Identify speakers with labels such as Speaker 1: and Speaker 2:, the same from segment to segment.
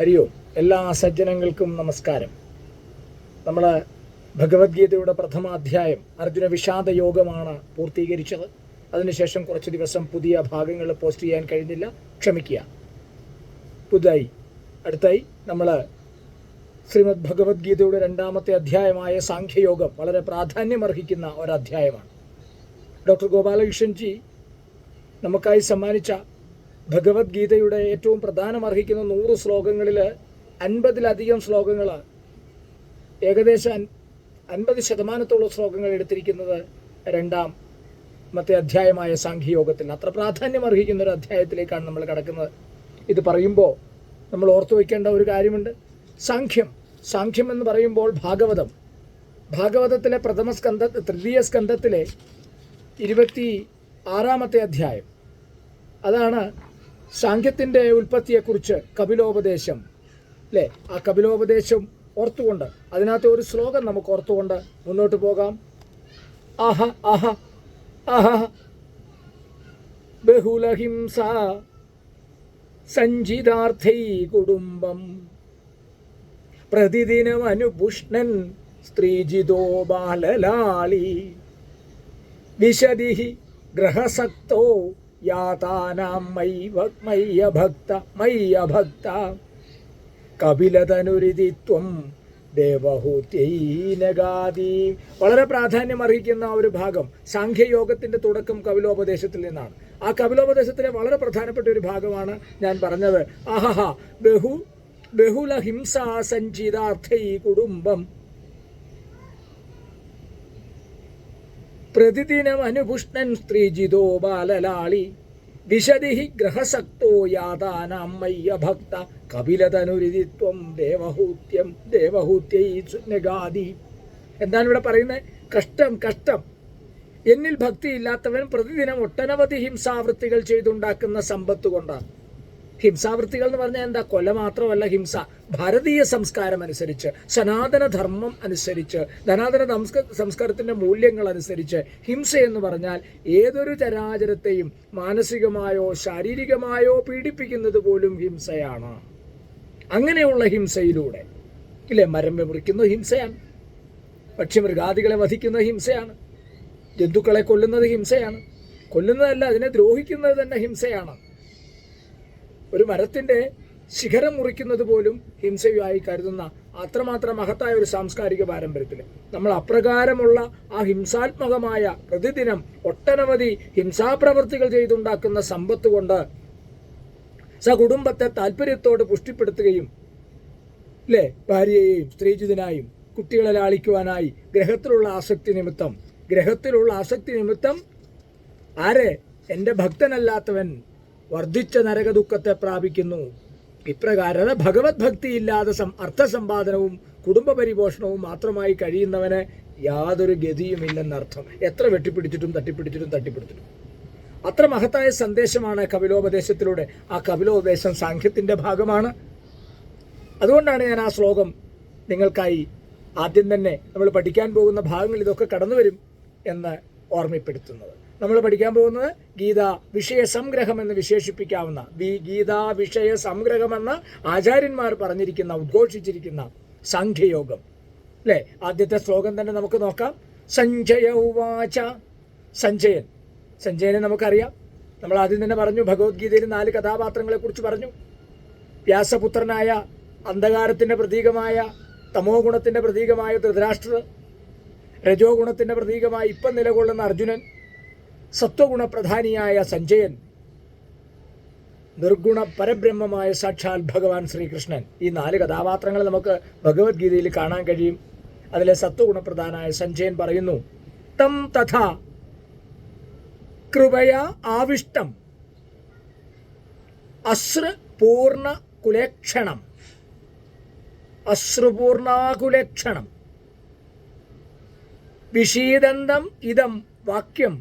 Speaker 1: ഹരിയോ എല്ലാ സജ്ജനങ്ങൾക്കും നമസ്കാരം. നമ്മൾ ഭഗവത്ഗീതയുടെ പ്രഥമാധ്യായം അർജുന വിഷാദ യോഗമാണ് പൂർത്തീകരിച്ചത്. അതിനുശേഷം കുറച്ച് ദിവസം പുതിയ ഭാഗങ്ങൾ പോസ്റ്റ് ചെയ്യാൻ കഴിഞ്ഞില്ല, ക്ഷമിക്കുക. അടുത്തായി നമ്മൾ ശ്രീമദ് ഭഗവത്ഗീതയുടെ രണ്ടാമത്തെ അധ്യായമായ സാഖ്യയോഗം വളരെ പ്രാധാന്യമർഹിക്കുന്ന ഒരധ്യായമാണ്. ഡോക്ടർ ഗോപാലകൃഷ്ണൻജി നമുക്കായി സമ്മാനിച്ച ഭഗവത്ഗീതയുടെ ഏറ്റവും പ്രധാനമർഹിക്കുന്ന 100 ശ്ലോകങ്ങളിൽ 50-ലധികം ശ്ലോകങ്ങൾ, ഏകദേശം 50% ശ്ലോകങ്ങൾ എടുത്തിരിക്കുന്നത് രണ്ടാമത്തെ അധ്യായമായ സാഖ്യയോഗത്തിൽ. അത്ര പ്രാധാന്യമർഹിക്കുന്ന ഒരു അധ്യായത്തിലേക്കാണ് നമ്മൾ കടക്കുന്നത്. ഇത് പറയുമ്പോൾ നമ്മൾ ഓർത്തു വയ്ക്കേണ്ട ഒരു കാര്യമുണ്ട്. സാഖ്യം എന്ന് പറയുമ്പോൾ ഭാഗവതത്തിലെ തൃതീയ സ്കന്ധത്തിലെ 26-ാമത്തെ അധ്യായം, അതാണ് സാഖ്യത്തിൻ്റെ ഉൽപ്പത്തിയെക്കുറിച്ച് കപിലോപദേശം, അല്ലേ? ആ കപിലോപദേശം ഓർത്തുകൊണ്ട് അതിനകത്ത് ഒരു ശ്ലോകം നമുക്ക് ഓർത്തുകൊണ്ട് മുന്നോട്ട് പോകാം. ആഹ ആഹ ആഹ ബഹുലഹിംസ സഞ്ചിതാർത്ഥൈ കുടുംബം പ്രതിദിനം അനുപുഷ്ണൻ സ്ത്രീജിതോ ബാലലാളി വിശദി ഗ്രഹസക്തോ യാതാനാം മയ്യഭക്ത കപിലതനുരിതിത്വം ദേവഹൂത്യൈനഗാദി. വളരെ പ്രാധാന്യം അർഹിക്കുന്ന ഒരു ഭാഗം. സാഖ്യയോഗത്തിൻ്റെ തുടക്കം കപിലോപദേശത്തിൽ നിന്നാണ്. ആ കപിലോപദേശത്തിലെ വളരെ പ്രധാനപ്പെട്ട ഒരു ഭാഗമാണ് ഞാൻ പറഞ്ഞത്. ആഹഹ ബഹുലഹിംസാ സഞ്ചിതാർത്ഥൈ കുടുംബം പ്രതിദിനം അനുപുഷ്ണൻ സ്ത്രീജിതോ ബാലലാളി വിശദി ഗ്രഹസക്തോ യാതാനാം മയ്യഭക്ത കപിലതനുരിതിത്വം ദേവഹൂത്യൈ. എന്താണ് ഇവിടെ പറയുന്നത്? കഷ്ടം. എന്നിൽ ഭക്തിയില്ലാത്തവൻ പ്രതിദിനം ഒട്ടനവധി ഹിംസാവൃത്തികൾ ചെയ്തുണ്ടാക്കുന്ന സമ്പത്ത് കൊണ്ടാണ്. ഹിംസാവൃത്തികൾ എന്ന് പറഞ്ഞാൽ എന്താ? കൊല മാത്രമല്ല ഹിംസ. ഭാരതീയ സംസ്കാരം അനുസരിച്ച്, സനാതന ധർമ്മം അനുസരിച്ച്, സനാതന സംസ്കാരത്തിൻ്റെ മൂല്യങ്ങൾ അനുസരിച്ച് ഹിംസ എന്ന് പറഞ്ഞാൽ ഏതൊരു ചരാചരത്തെയും മാനസികമായോ ശാരീരികമായോ പീഡിപ്പിക്കുന്നത് പോലും ഹിംസയാണ്. അങ്ങനെയുള്ള ഹിംസയിലൂടെ, ഇല്ലേ, മരം മുറിക്കുന്നത് ഹിംസയാണ്, പക്ഷിമൃഗാദികളെ വധിക്കുന്നത് ഹിംസയാണ്, ജന്തുക്കളെ കൊല്ലുന്നത് ഹിംസയാണ്, കൊല്ലുന്നതല്ല അതിനെ ദ്രോഹിക്കുന്നത് തന്നെ ഹിംസയാണ്. ഒരു മരത്തിൻ്റെ ശിഖരം മുറിക്കുന്നത് പോലും ഹിംസയായി കരുതുന്ന അത്രമാത്രം മഹത്തായ ഒരു സാംസ്കാരിക പാരമ്പര്യത്തിൽ നമ്മൾ അപ്രകാരമുള്ള ആ ഹിംസാത്മകമായ പ്രതിദിനം ഒട്ടനവധി ഹിംസാപ്രവൃത്തികൾ ചെയ്തുണ്ടാക്കുന്ന സമ്പത്ത് കൊണ്ട് സകുടുംബത്തെ താല്പര്യത്തോട് പുഷ്ടിപ്പെടുത്തുകയും, അല്ലേ, ഭാര്യയെയും സ്ത്രീജിതനായും കുട്ടികളെ ലാളിക്കുവാനായി ഗ്രഹത്തിലുള്ള ആസക്തി നിമിത്തം ആരെ? എൻ്റെ ഭക്തനല്ലാത്തവൻ വർദ്ധിച്ച നരകദുഃഖത്തെ പ്രാപിക്കുന്നു. ഇപ്രകാരം ഭഗവത് ഭക്തിയില്ലാതെ അർത്ഥസമ്പാദനവും കുടുംബ പരിപോഷണവും മാത്രമായി കഴിയുന്നവന് യാതൊരു ഗതിയുമില്ലെന്നർത്ഥം. എത്ര വെട്ടിപ്പിടിച്ചിട്ടും തട്ടിപ്പിടിച്ചിട്ടും അത്ര മഹത്തായ സന്ദേശമാണ് കപിലോപദേശത്തിലൂടെ. ആ കപിലോപദേശം സാഖ്യത്തിൻ്റെ ഭാഗമാണ്. അതുകൊണ്ടാണ് ഞാൻ ആ ശ്ലോകം നിങ്ങൾക്കായി ആദ്യം തന്നെ നമ്മൾ പഠിക്കാൻ പോകുന്ന ഭാഗങ്ങൾ ഇതൊക്കെ കടന്നു വരും എന്ന് ഓർമ്മപ്പെടുത്തുന്നത്. നമ്മൾ പഠിക്കാൻ പോകുന്നത് ഗീതാ വിഷയ സംഗ്രഹം എന്ന് വിശേഷിപ്പിക്കാവുന്ന ഗീതാ വിഷയ സംഗ്രഹമെന്ന് ആചാര്യന്മാർ പറഞ്ഞിരിക്കുന്ന, ഉദ്ഘോഷിച്ചിരിക്കുന്ന സാഖ്യയോഗം, അല്ലേ? ആദ്യത്തെ ശ്ലോകം തന്നെ നമുക്ക് നോക്കാം. സഞ്ജയ ഉവാച. സഞ്ജയനെ നമുക്കറിയാം. നമ്മൾ ആദ്യം തന്നെ പറഞ്ഞു, ഭഗവത്ഗീതയിൽ 4 കഥാപാത്രങ്ങളെ കുറിച്ച് പറഞ്ഞു. വ്യാസപുത്രനായ അന്ധകാരത്തിൻ്റെ പ്രതീകമായ, തമോ ഗുണത്തിൻ്റെ പ്രതീകമായ ധൃതരാഷ്ട്രർ, രജോ ഗുണത്തിൻ്റെ പ്രതീകമായി ഇപ്പം നിലകൊള്ളുന്ന അർജുനൻ, സത്വഗുണപ്രധാനിയായ സഞ്ജയൻ, നിർഗുണ പരബ്രഹ്മമായ സാക്ഷാൽ ഭഗവാൻ ശ്രീകൃഷ്ണൻ. ഈ 4 കഥാപാത്രങ്ങൾ നമുക്ക് ഭഗവത്ഗീതയിൽ കാണാൻ കഴിയും. അതിലെ സത്വഗുണപ്രധാനായ സഞ്ജയൻ പറയുന്നു, തം തഥാ കൃപയാ ആവിഷ്ടം അശ്രുപൂർണാകുലേക്ഷണം വിഷീദന്തം ഇതം വാക്യം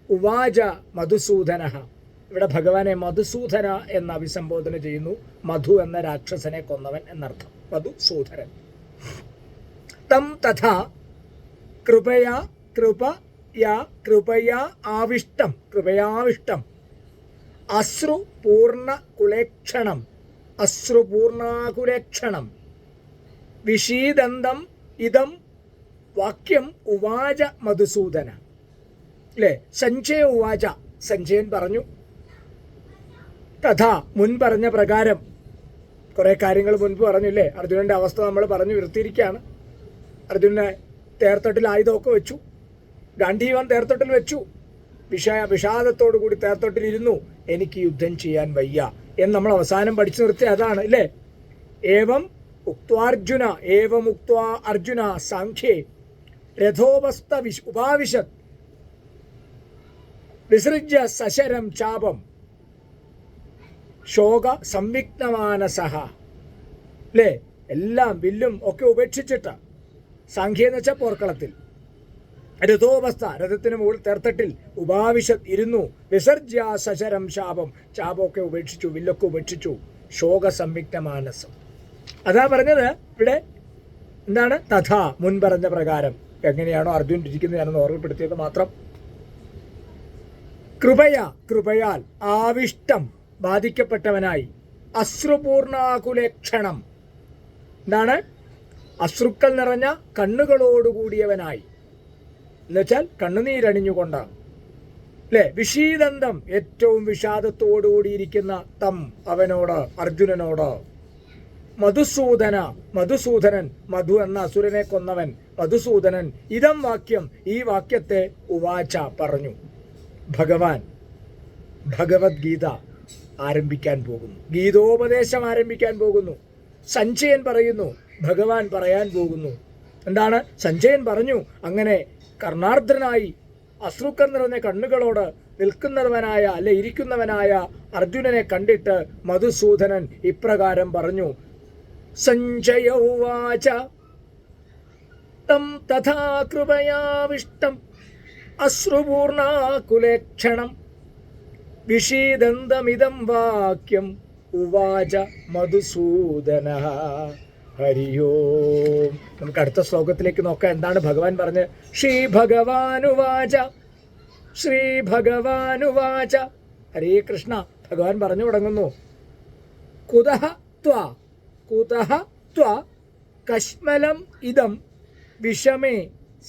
Speaker 1: ഉവാച മധുസൂദന. ഇവിടെ ഭഗവാനെ മധുസൂദന എന്ന് അഭിസംബോധന ചെയ്യുന്നു. മധു എന്ന രാക്ഷസനെ കൊന്നവൻ എന്നർത്ഥം, മധുസൂദനൻ. തം തഥാ കൃപയാ ആവിഷ്ടം അശ്രു പൂർണ്ണ കുലേക്ഷണം അശ്രുപൂർണാകുലേക്ഷണം വിഷീദന്തം ഇതം വാക്യം ഉവാച മധുസൂദന. അല്ലേ? സഞ്ജയ ഉവാച, സഞ്ജയൻ പറഞ്ഞു. തഥാ, മുൻ പറഞ്ഞ പ്രകാരം. കുറെ കാര്യങ്ങൾ മുൻപ് പറഞ്ഞില്ലേ? അർജുനന്റെ അവസ്ഥ നമ്മൾ പറഞ്ഞു നിർത്തിയിരിക്കുകയാണ്. അർജുനനെ തേർത്തട്ടിൽ ആയുധമൊക്കെ വെച്ചു, ഗാന്ധീവൻ തേർത്തട്ടിൽ വെച്ചു, വിഷാദത്തോടു കൂടി തേർത്തട്ടിലിരുന്നു. എനിക്ക് യുദ്ധം ചെയ്യാൻ വയ്യ എന്ന് നമ്മൾ അവസാനം പഠിച്ചു നിർത്തിയ അതാണ് അല്ലേ? ഏവം ഉക്ത്വാർജുന ഏവം ഉക്ത്വാ അർജുന സാഖ്യേ രഥോപസ്ഥ ഉപാവിശത് വിസൃജ്യ സശരം ചാപം ശോക സംവിഗ്നമാനസഹ. അല്ലേ? എല്ലാം വില്ലും ഒക്കെ ഉപേക്ഷിച്ചിട്ട്, സാഖ്യ എന്ന് വെച്ചാൽ പോർക്കളത്തിൽ, രഥോപസ്ഥ രഥത്തിന് മുകളിൽ തേർത്തട്ടിൽ, ഉപാവിശത് ഇരുന്നു, വിസർജ്യ സശരം ശാപം ചാപമൊക്കെ ഉപേക്ഷിച്ചു, വില്ലൊക്കെ ഉപേക്ഷിച്ചു, ശോക സംവിഗ്നമാനസം. അതാ പറഞ്ഞത് ഇവിടെ. എന്താണ്? തഥാ, മുൻ പറഞ്ഞ പ്രകാരം. എങ്ങനെയാണോ അർജുൻ ഇരിക്കുന്നത് ഞാനൊന്ന് ഓർമ്മപ്പെടുത്തിയത് മാത്രം. കൃപയാൽ ആവിഷ്ടം ബാധിക്കപ്പെട്ടവനായി, അശ്രുപൂർണാകുലേക്ഷണം, എന്താണ്? അശ്രുക്കൾ നിറഞ്ഞ കണ്ണുകളോടുകൂടിയവനായി, എന്നുവെച്ചാൽ കണ്ണുനീരണിഞ്ഞുകൊണ്ടാണ്. അല്ലേ? വിഷീദന്തം, ഏറ്റവും വിഷാദത്തോടുകൂടിയിരിക്കുന്ന തം, അവനോട്, അർജുനനോട്. മധുസൂദനൻ, മധു എന്ന അസുരനെ കൊന്നവൻ മധുസൂദനൻ. ഇതം വാക്യം, ഈ വാക്യത്തെ ഉവാച പറഞ്ഞു. ഭഗവാൻ ഭഗവത്ഗീത ആരംഭിക്കാൻ പോകുന്നു, ഗീതോപദേശം ആരംഭിക്കാൻ പോകുന്നു. സഞ്ജയൻ പറയുന്നു, ഭഗവാൻ പറയാൻ പോകുന്നു. എന്താണ്? സഞ്ജയൻ പറഞ്ഞു, അങ്ങനെ കർണാർദ്രനായി അശ്രുക്കൾ നിറഞ്ഞ കണ്ണുകളോട് നിൽക്കുന്നവനായ അല്ലെ ഇരിക്കുന്നവനായ അർജുനനെ കണ്ടിട്ട് മധുസൂദനൻ ഇപ്രകാരം പറഞ്ഞു. സഞ്ജയ ഉവാച തം തഥാ കൃപയാവിഷ്ടം അശ്രുപൂർണാകുലേക്ഷണം വിഷീദന്തമിദം വാക്യം ഉവാച മധുസൂദന. ഹരിയോം. നമുക്ക് അടുത്ത ശ്ലോകത്തിലേക്ക് നോക്കാം. എന്താണ് ഭഗവാൻ പറഞ്ഞത്? ശ്രീ ഭഗവാനുവാച. ഹരേ കൃഷ്ണ. ഭഗവാൻ പറഞ്ഞു തുടങ്ങുന്നു. കുതഃ ത്വ കശ്മലം ഇദം വിഷമേ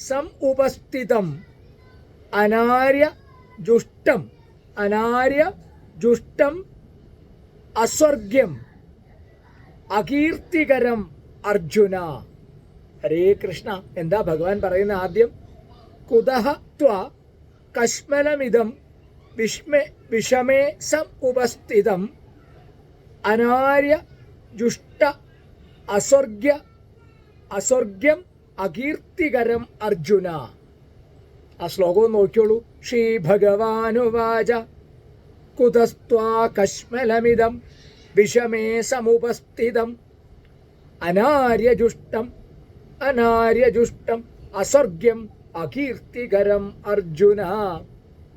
Speaker 1: സം ഉപസ്ഥിതം അനാര്യ ജുഷ്ടം അസ്വർഗ്യം അകീർത്തികരം അർജുന. ഹരേ കൃഷ്ണ. എന്താ ഭഗവാൻ പറയുന്ന? ആദ്യം കുതഃ ത്വ കശ്മലമിദം വിഷമേ സം ഉപസ്ഥിതം അനാര്യ ജുഷ്ട അസ്വർഗ്യം അകീർത്തികരം അർജുന. ആ ശ്ലോകം നോക്കിയോളൂ. ശ്രീ ഭഗവാനുവാച കുതസ്ത്വാ കശ്മലമിദം വിഷമേ സമുപസ്ഥിതം അനാര്യജുഷ്ടം അസ്വർഗ്യം അകീർത്തികരം അർജുന.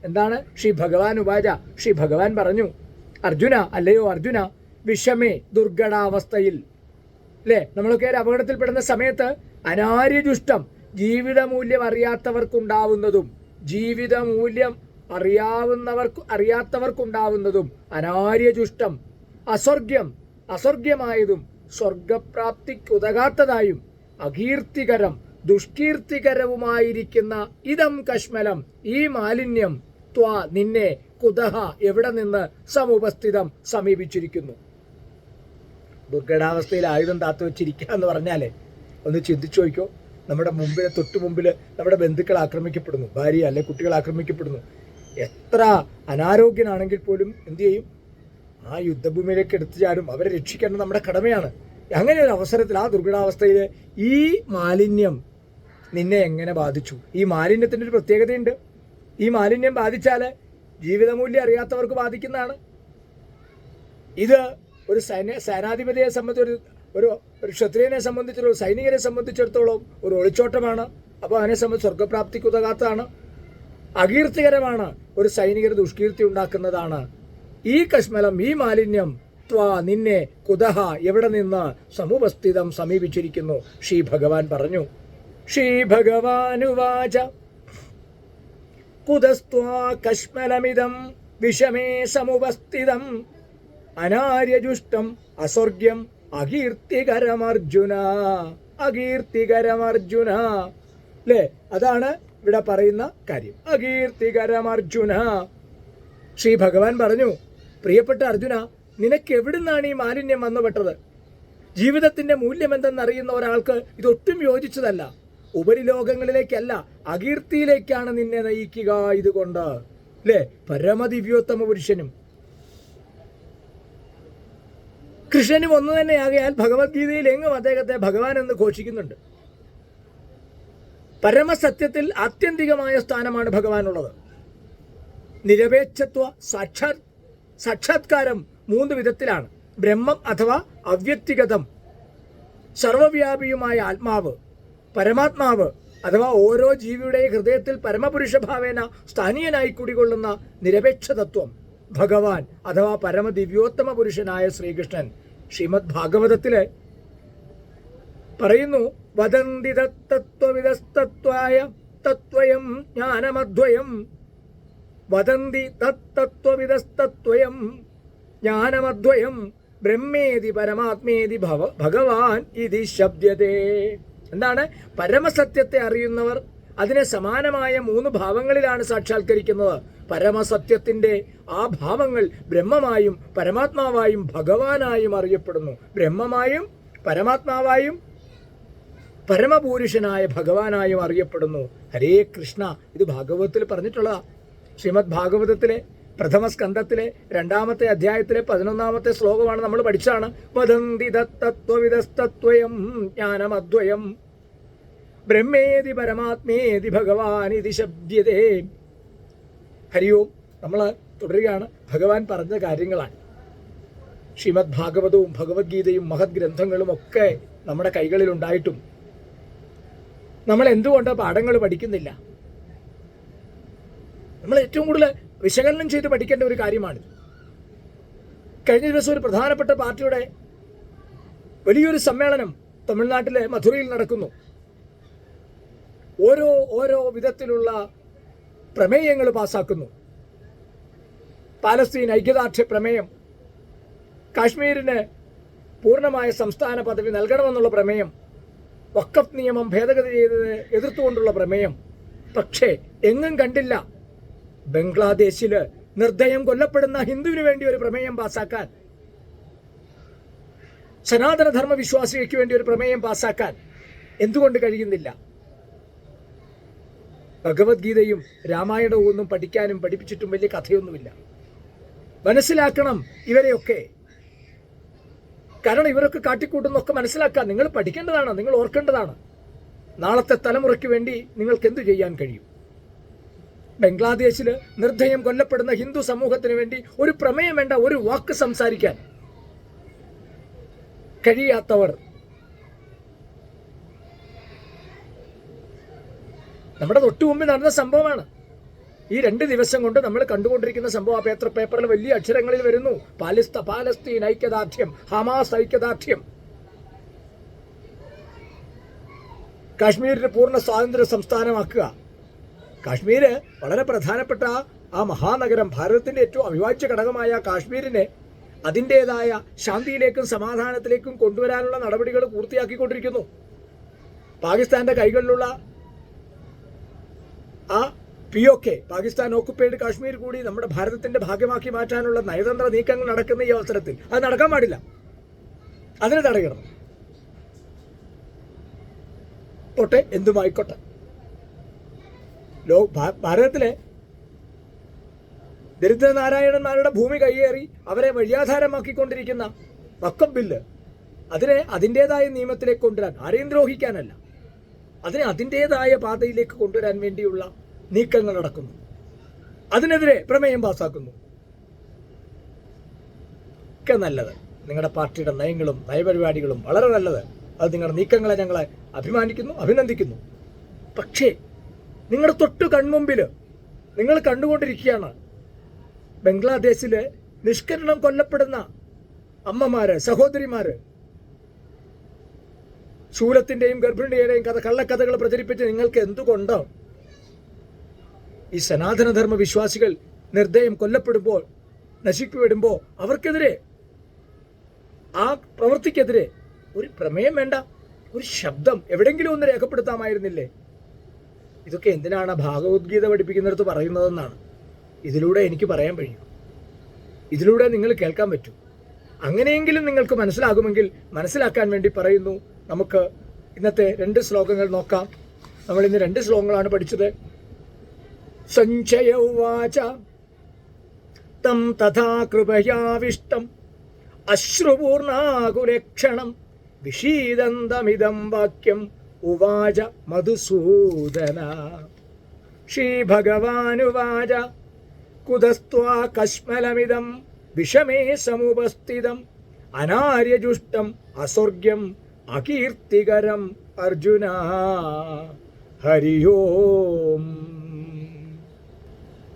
Speaker 1: എന്താണ്? ശ്രീ ഭഗവാൻ ഉവാച. ശ്രീ ഭഗവാൻ പറഞ്ഞു, അർജുന, അല്ലയോ അർജുന, വിഷമേ, ദുർഘടാവസ്ഥയിൽ, അല്ലേ? നമ്മളൊക്കെ ഒരു അപകടത്തിൽപ്പെടുന്ന സമയത്ത് അനാര്യജുഷ്ടം, ജീവിതമൂല്യം അറിയാത്തവർക്കുണ്ടാവുന്നതും അറിയാത്തവർക്കുണ്ടാവുന്നതും അനാര്യജുഷ്ടം, അസ്വർഗ്യമായതും സ്വർഗപ്രാപ്തിക്കുതകാത്തതായും അകീർത്തികരം, ദുഷ്കീർത്തികരവുമായിരിക്കുന്ന ഇതം കശ്മലം, ഈ മാലിന്യം, ത്വാ നിന്നെ, കുതഹ എവിടെ നിന്ന്, സമുപസ്ഥിതം സമീപിച്ചിരിക്കുന്നു. ദുർഘടാവസ്ഥയിൽ ആയുധം താത്തു വെച്ചിരിക്കുക എന്ന് പറഞ്ഞാലേ ഒന്ന് ചിന്തിച്ചു നോക്കിയോ. നമ്മുടെ തൊട്ടു മുമ്പിൽ നമ്മുടെ ബന്ധുക്കൾ ആക്രമിക്കപ്പെടുന്നു, ഭാര്യ അല്ലെ കുട്ടികൾ ആക്രമിക്കപ്പെടുന്നു. എത്ര അനാരോഗ്യനാണെങ്കിൽ പോലും എന്തു ചെയ്യും? ആ യുദ്ധഭൂമിയിലേക്ക് എടുത്തു ചാടും. അവരെ രക്ഷിക്കേണ്ടത് നമ്മുടെ കടമയാണ്. അങ്ങനെ ഒരു അവസരത്തിൽ, ആ ദുർഘടാവസ്ഥയിൽ ഈ മാലിന്യം നിന്നെ എങ്ങനെ ബാധിച്ചു? ഈ മാലിന്യത്തിൻ്റെ ഒരു പ്രത്യേകതയുണ്ട്. ഈ മാലിന്യം ബാധിച്ചാൽ ജീവിതമൂല്യം അറിയാത്തവർക്ക് ബാധിക്കുന്നതാണ്. ഇത് ഒരു സേനാധിപതിയെ സംബന്ധിച്ച്, ഒരു ക്ഷത്രിയനെ സംബന്ധിച്ചിടത്തോളം, ഒരു സൈനികരെ സംബന്ധിച്ചിടത്തോളം ഒരു ഒളിച്ചോട്ടമാണ്. അപ്പോൾ അവനെ സംബന്ധിച്ച് സ്വർഗപ്രാപ്തിക്കുതകാത്തതാണ്, അകീർത്തികരമാണ്, ഒരു സൈനികർ ദുഷ്കീർത്തി ഉണ്ടാക്കുന്നതാണ്. ഈ കശ്മലം, ഈ മാലിന്യം, ത്വാ നിന്നെ, കുതഹ എവിടെ നിന്ന്, സമുപസ്ഥിതം സമീപിച്ചിരിക്കുന്നു. ശ്രീ ഭഗവാൻ പറഞ്ഞു. ശ്രീ ഭഗവാനുവാച കുതസ്ത്വാ കശ്മലമിദം വിഷമേ സമുപസ്ഥിതം അനാര്യജുഷ്ടം അസ്വർഗ്യം അകീർത്തികരമർജുന. അകീർത്തികരമർജുന അല്ലേ? അതാണ് ഇവിടെ പറയുന്ന കാര്യം. അകീർത്തികരമർജുന. ശ്രീ ഭഗവാൻ പറഞ്ഞു, പ്രിയപ്പെട്ട അർജുന, നിനക്ക് എവിടുന്നാണ് ഈ മാലിന്യം വന്നുപെട്ടത്? ജീവിതത്തിന്റെ മൂല്യം എന്തെന്നറിയുന്ന ഒരാൾക്ക് ഇതൊട്ടും യോജിച്ചതല്ല. ഉപരിലോകങ്ങളിലേക്കല്ല, അകീർത്തിയിലേക്കാണ് നിന്നെ നയിക്കുക ഇതുകൊണ്ട്, അല്ലേ? പരമദിവ്യോത്തമ പുരുഷനും കൃഷ്ണനും ഒന്നു തന്നെയാകയാൽ ഭഗവത്ഗീതയിൽ എങ്ങും അദ്ദേഹത്തെ ഭഗവാൻ എന്ന് ഘോഷിക്കുന്നുണ്ട്. പരമസത്യത്തിൽ ആത്യന്തികമായ സ്ഥാനമാണ് ഭഗവാനുള്ളത്. നിരപേക്ഷത്വ സാക്ഷാത്കാരം 3 വിധത്തിലാണ്. ബ്രഹ്മം അഥവാ അവ്യക്തിഗതം, സർവവ്യാപിയുമായ ആത്മാവ്, പരമാത്മാവ് അഥവാ ഓരോ ജീവിയുടെ ഹൃദയത്തിൽ പരമപുരുഷഭാവേന സ്ഥാനീയനായി കുടികൊള്ളുന്ന നിരപേക്ഷ തത്വം, ഭഗവാൻ അഥവാ പരമദിവ്യോത്തമ പുരുഷനായ ശ്രീകൃഷ്ണൻ. ശ്രീമദ് ഭാഗവതത്തില് പറയുന്നു, വദന്തി തത്വവിദസ്തത്വായ തത്വയം ജ്ഞാനമദ്വയം. വദന്തി തത്വവിദസ്തത്വയം ജ്ഞാനമദ്വയം ബ്രഹ്മേതി പരമാത്മേതി ഭഗവാൻ ഇതി ശബ്ദതേ. എന്താണ്? പരമസത്യത്തെ അറിയുന്നവർ അതിനെ സമാനമായ 3 ഭാവങ്ങളിലാണ് സാക്ഷാത്കരിക്കുന്നത്. പരമസത്യത്തിന്റെ ആ ഭാവങ്ങൾ ബ്രഹ്മമായും പരമാത്മാവായും ഭഗവാനായും അറിയപ്പെടുന്നു. ബ്രഹ്മമായും പരമാത്മാവായും പരമപുരുഷനായ ഭഗവാനായും അറിയപ്പെടുന്നു. ഹരേ കൃഷ്ണ. ഇത് ഭാഗവതത്തിൽ പറഞ്ഞിട്ടുള്ളതാ. ശ്രീമദ് ഭാഗവതത്തിലെ പ്രഥമ സ്കന്ധത്തിലെ 2-ാമത്തെ അധ്യായത്തിലെ 11-ാമത്തെ ശ്ലോകമാണ് നമ്മൾ പഠിച്ചാണ്. വദന്തി തത്വവിദസ്തത്വയം ജ്ഞാനമദ്വയം ബ്രഹ്മേതി പരമാത്മേതി ഭഗവാൻ ഇതി ശബ്ദതേ. ഹരിയോം. നമ്മൾ തുടരുകയാണ്. ഭഗവാൻ പറഞ്ഞ കാര്യങ്ങളാണ്. ശ്രീമദ് ഭാഗവതവും ഭഗവത്ഗീതയും മഹത് ഗ്രന്ഥങ്ങളും ഒക്കെ നമ്മുടെ കൈകളിൽ ഉണ്ടായിട്ടും നമ്മൾ എന്തുകൊണ്ട് പാഠങ്ങൾ പഠിക്കുന്നില്ല? നമ്മൾ ഏറ്റവും കൂടുതൽ വിശകലനം ചെയ്ത് പഠിക്കേണ്ട ഒരു കാര്യമാണ്. കഴിഞ്ഞ ദിവസം ഒരു പ്രധാനപ്പെട്ട പാർട്ടിയുടെ വലിയൊരു സമ്മേളനം തമിഴ്നാട്ടിലെ മധുരയിൽ നടക്കുന്നു. ഓരോ വിധത്തിലുള്ള പ്രമേയങ്ങൾ പാസാക്കുന്നു. പാലസ്തീൻ ഐക്യദാർഢ്യ പ്രമേയം, കാശ്മീരിന് പൂർണ്ണമായ സംസ്ഥാന പദവി നൽകണമെന്നുള്ള പ്രമേയം, വഖഫ് നിയമം ഭേദഗതി ചെയ്തത് എതിർത്തുകൊണ്ടുള്ള പ്രമേയം. പക്ഷേ എങ്ങും കണ്ടില്ല ബംഗ്ലാദേശില് നിർദ്ദയം കൊല്ലപ്പെടുന്ന ഹിന്ദുവിന് വേണ്ടി ഒരു പ്രമേയം പാസാക്കാൻ, സനാതനധർമ്മ വിശ്വാസികൾക്ക് വേണ്ടി ഒരു പ്രമേയം പാസാക്കാൻ എന്തുകൊണ്ട് കഴിയുന്നില്ല? ഭഗവത്ഗീതയും രാമായണവും ഒന്നും പഠിക്കാനും പഠിപ്പിച്ചിട്ടും വലിയ കഥയൊന്നുമില്ല. മനസ്സിലാക്കണം ഇവരെയൊക്കെ. കാരണം ഇവരൊക്കെ കാട്ടിക്കൂട്ടുന്നൊക്കെ മനസ്സിലാക്കാൻ നിങ്ങൾ പഠിക്കേണ്ടതാണ്, നിങ്ങൾ ഓർക്കേണ്ടതാണ്. നാളത്തെ തലമുറയ്ക്ക് വേണ്ടി നിങ്ങൾക്ക് എന്തു ചെയ്യാൻ കഴിയും? ബംഗ്ലാദേശിൽ നിർദ്ദയം കൊല്ലപ്പെടുന്ന ഹിന്ദു സമൂഹത്തിന് വേണ്ടി ഒരു പ്രമേയം വേണ്ട, ഒരു വാക്ക് സംസാരിക്കാൻ കഴിയാത്തവർ നമ്മുടെ തൊട്ടുമുമ്പിൽ നടന്ന സംഭവമാണ്. ഈ 2 ദിവസം കൊണ്ട് നമ്മൾ കണ്ടുകൊണ്ടിരിക്കുന്ന സംഭവം. ആ പേപ്പറിൽ വലിയ അക്ഷരങ്ങളിൽ വരുന്നു, പാലസ്തീൻ ഐക്യദാർഢ്യം, ഹമാസ് ഐക്യദാർഢ്യം, കാശ്മീരിന് പൂർണ്ണ സ്വാതന്ത്ര്യ സംസ്ഥാനമാക്കുക. കാശ്മീര് വളരെ പ്രധാനപ്പെട്ട ആ മഹാനഗരം, ഭാരതത്തിന്റെ ഏറ്റവും അവിഭാജ്യ ഘടകമായ കാശ്മീരിനെ അതിൻ്റെതായ ശാന്തിയിലേക്കും സമാധാനത്തിലേക്കും കൊണ്ടുവരാനുള്ള നടപടികൾ പൂർത്തിയാക്കിക്കൊണ്ടിരിക്കുന്നു. പാകിസ്ഥാന്റെ കൈകളിലുള്ള ആ POK, പാകിസ്ഥാൻ ഓക്കുപ്പൈഡ് കാശ്മീർ കൂടി നമ്മുടെ ഭാരതത്തിന്റെ ഭാഗമാക്കി മാറ്റാനുള്ള നയതന്ത്ര നീക്കങ്ങൾ നടക്കുന്ന ഈ അവസരത്തിൽ അത് നടക്കാൻ പാടില്ല. അതിനെ തടയണം. പോട്ടെ, എന്തുമായിക്കോട്ടെ. ഭാരതത്തിലെ ദരിദ്രനാരായണന്മാരുടെ ഭൂമി കയ്യേറി അവരെ വഴിയാധാരമാക്കിക്കൊണ്ടിരിക്കുന്ന വഖഫ് ബില്ല്, അതിനെ അതിൻ്റെതായ നിയമത്തിലേക്ക് കൊണ്ടുവരാൻ, ആരെയും ദ്രോഹിക്കാനല്ല, അതിനെ അതിൻ്റെതായ പാതയിലേക്ക് കൊണ്ടുവരാൻ വേണ്ടിയുള്ള നീക്കങ്ങൾ നടക്കുന്നു. അതിനെതിരെ പ്രമേയം പാസാക്കുന്നു. ഒക്കെ നല്ലത്. നിങ്ങളുടെ പാർട്ടിയുടെ നയങ്ങളും നയപരിപാടികളും വളരെ നല്ലത്. അത് നിങ്ങളുടെ നീക്കങ്ങളെ ഞങ്ങളെ അഭിനന്ദിക്കുന്നു. പക്ഷേ നിങ്ങളുടെ തൊട്ടു കൺമുമ്പിൽ നിങ്ങൾ കണ്ടുകൊണ്ടിരിക്കുകയാണ് ബംഗ്ലാദേശില് നിഷ്കരണം കൊല്ലപ്പെടുന്ന അമ്മമാര്, സഹോദരിമാര്, ശൂലത്തിന്റെയും ഗർഭിണിയുടെയും കള്ളക്കഥകൾ പ്രചരിപ്പിച്ച് നിങ്ങൾക്ക് എന്തുകൊണ്ട് ഈ സനാതനധർമ്മ വിശ്വാസികൾ നിർദ്ദയം കൊല്ലപ്പെടുമ്പോൾ, നശിക്കപ്പെടുമ്പോൾ അവർക്കെതിരെ ആ പ്രവൃത്തിക്കെതിരെ ഒരു പ്രമേയം വേണ്ട, ഒരു ശബ്ദം എവിടെങ്കിലും ഒന്ന് രേഖപ്പെടുത്താമായിരുന്നില്ലേ? ഇതൊക്കെ എന്തിനാണ് ഭാഗവത്ഗീത പഠിപ്പിക്കുന്നിടത്ത് പറയുന്നതെന്നാണ് ഇതിലൂടെ എനിക്ക് പറയാൻ കഴിയും. ഇതിലൂടെ നിങ്ങൾ കേൾക്കാൻ പറ്റും. അങ്ങനെയെങ്കിലും നിങ്ങൾക്ക് മനസ്സിലാകുമെങ്കിൽ മനസ്സിലാക്കാൻ വേണ്ടി പറയുന്നു. നമുക്ക് ഇന്നത്തെ 2 ശ്ലോകങ്ങൾ നോക്കാം. നമ്മൾ ഇന്ന് 2 ശ്ലോകങ്ങളാണ് പഠിച്ചത്. സഞ്ജയ ഉവാച തം തഥാ കൃപയാവിഷ്ടം അശ്രുപൂർണാകുലക്ഷണം വിഷീദന്തമിദം വാക്യം ഉവാച മധുസൂദന. ശ്രീഭഗവാനുവാച കുതസ്ത്വാ കശ്മലമിദം വിഷമേ സമുപസ്ഥിതം അനാര്യജുഷ്ടം അസ്വർഗ്യം അകീർത്തികരം അർജുന. ഹരി ഓം.